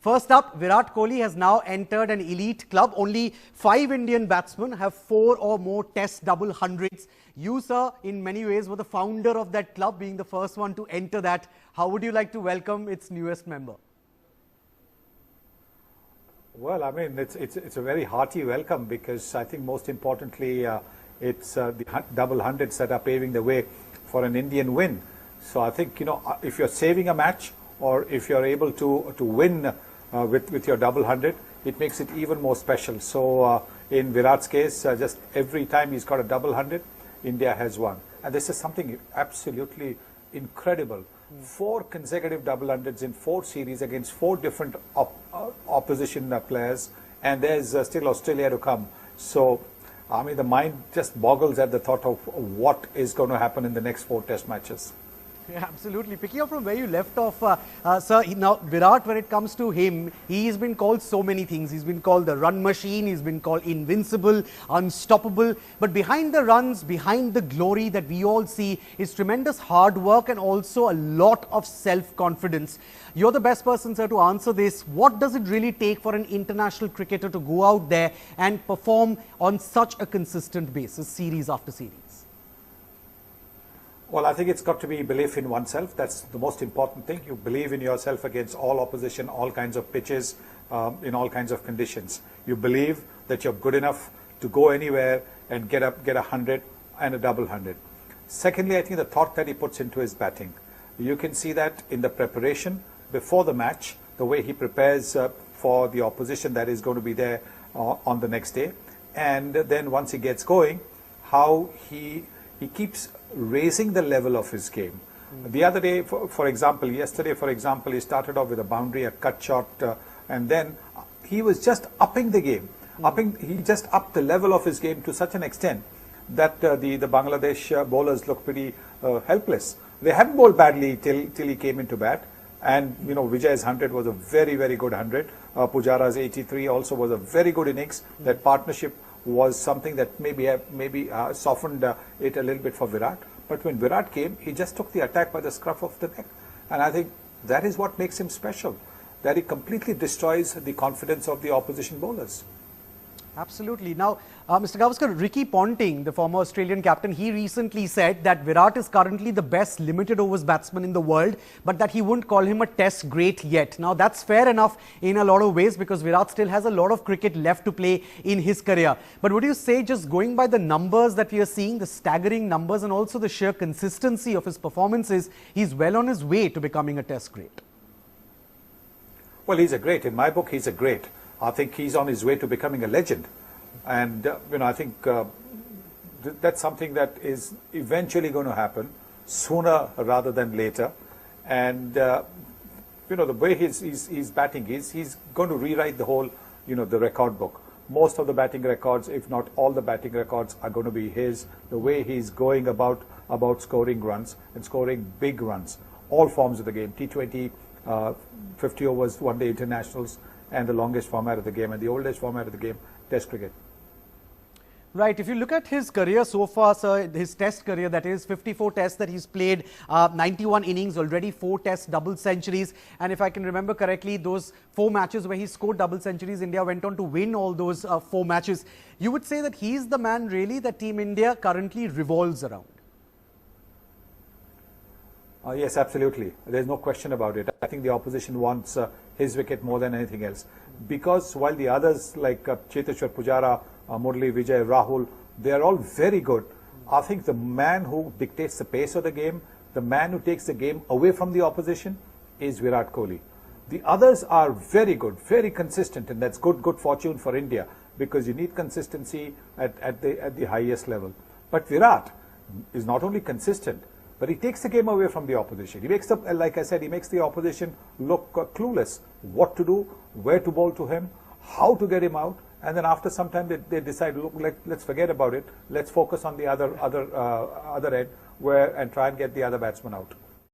First up, Virat Kohli has now entered an elite club. Only 5 Indian batsmen have 4 or more Test double hundreds. You, sir, in many ways were the founder of that club, being the first one to enter that. How would you like to welcome its newest member? Well, I mean, it's a very hearty welcome, because I think most importantly, it's the double hundreds that are paving the way for an Indian win. So I think, if you're saving a match, or if you're able to win with your double hundred, it makes it even more special. So in Virat's case, just every time he's got a double hundred, India has won. And this is something absolutely incredible. 4 consecutive double hundreds in 4 series against 4 different opposition players, and there's still Australia to come. So, I mean, the mind just boggles at the thought of what is going to happen in the next 4 Test matches. Yeah, absolutely. Picking up from where you left off, sir, now Virat, when it comes to him, he's been called so many things. He's been called the run machine, he's been called invincible, unstoppable. But behind the runs, behind the glory that we all see is tremendous hard work and also a lot of self-confidence. You're the best person, sir, to answer this. What does it really take for an international cricketer to go out there and perform on such a consistent basis, series after series? Well, I think it's got to be belief in oneself. That's the most important thing. You believe in yourself against all opposition, all kinds of pitches, in all kinds of conditions. You believe that you're good enough to go anywhere and get 100 and a double hundred. Secondly, I think the thought that he puts into his batting. You can see that in the preparation before the match, the way he prepares for the opposition that is going to be there on the next day. And then once he gets going, how he keeps raising the level of his game. The other day, yesterday, for example, he started off with a boundary, a cut shot, and then he was just upping the game. He just upped the level of his game to such an extent that the Bangladesh bowlers looked pretty helpless. They hadn't bowled badly till he came into bat. And, Vijay's 100 was a very, very good 100. Pujara's 83 also was a very good innings. That partnership was something that maybe softened it a little bit for Virat. But when Virat came, he just took the attack by the scruff of the neck. And I think that is what makes him special, that he completely destroys the confidence of the opposition bowlers. Absolutely. Now, Mr. Gavaskar, Ricky Ponting, the former Australian captain, he recently said that Virat is currently the best limited overs batsman in the world, but that he wouldn't call him a test great yet. Now, that's fair enough in a lot of ways, because Virat still has a lot of cricket left to play in his career. But would you say, just going by the numbers that we are seeing, the staggering numbers and also the sheer consistency of his performances, he's well on his way to becoming a test great? Well, he's a great. In my book, he's a great. I think he's on his way to becoming a legend. And, I think that's something that is eventually going to happen sooner rather than later. And, the way he's batting, he's going to rewrite the whole, the record book. Most of the batting records, if not all the batting records, are going to be his. The way he's going about scoring runs and scoring big runs, all forms of the game, T20, 50 overs, one-day internationals, and the longest format of the game and the oldest format of the game, Test cricket. Right. If you look at his career so far, sir, his Test career, that is 54 Tests that he's played, 91 innings, already 4 Test double centuries. And if I can remember correctly, those 4 matches where he scored double centuries, India went on to win all those 4 matches. You would say that he's the man really that Team India currently revolves around? Yes, absolutely. There's no question about it. I think the opposition wants his wicket more than anything else. Because while the others like Cheteshwar Pujara, Murali Vijay, Rahul, they are all very good. I think the man who dictates the pace of the game, the man who takes the game away from the opposition is Virat Kohli. The others are very good, very consistent, and that's good fortune for India, because you need consistency at the highest level. But Virat is not only consistent, but he takes the game away from the opposition. He makes like I said, he makes the opposition look clueless. What to do, where to bowl to him, how to get him out, and then after some time they decide, look, let's forget about it. Let's focus on the other end and try and get the other batsman out.